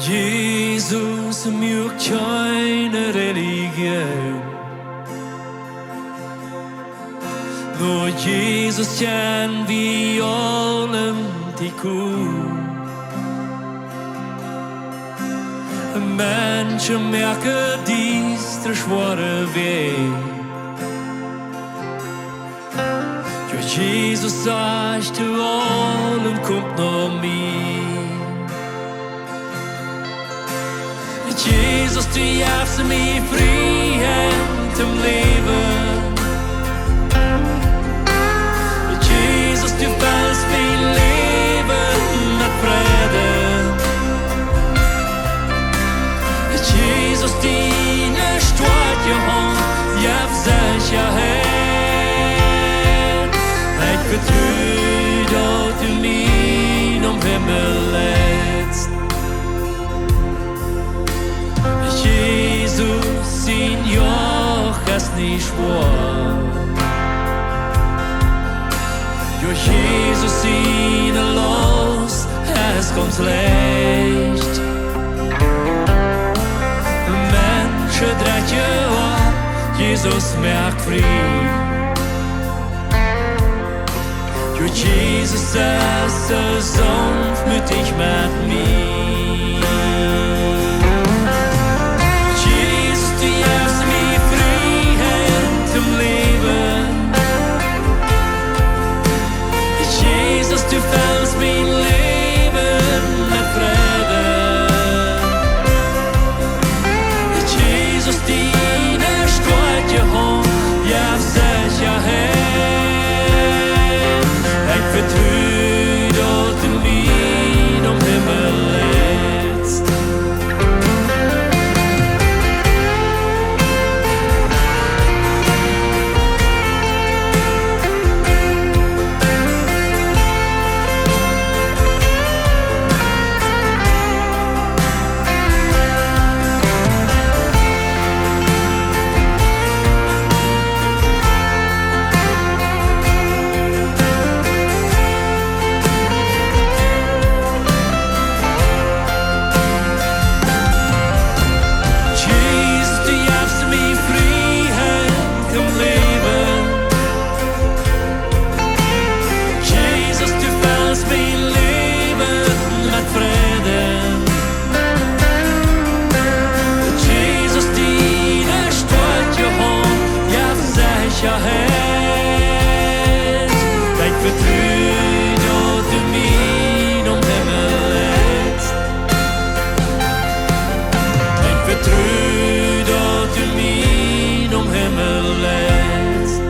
Jesus mjuk keine religion. Nur Jesus känner vi allem till kor. Människor märker distra svåra väg. Ja, Jesus sagt du allem kommt noch mir. Jesus, du hjälper mig frihet zum Leben. Jesus, du fällst min Leben med freden. Jesus, dine starke hånd hjälp sig jag här. Jag förtryd att du min om himmelets. Jesus, sin joch ist nicht schwer. Jo, Jesus, sine los, es kommt leicht. Menschen drecken ab, Jesus merkt fri. Jo, Jesus ist so sanftmütig mit mir. Jesus, du gibst mir Freiheit zum Leben. Jesus, du füllst mein Leben mit Frieden. Jesus, dine starke Hand hjälp Sicherheit. Ich vertrüd att du min om himmel lädst.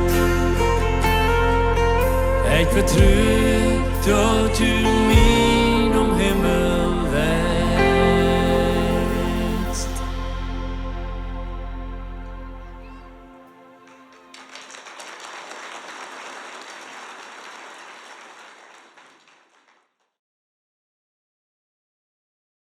Ik vertrouw dat u mij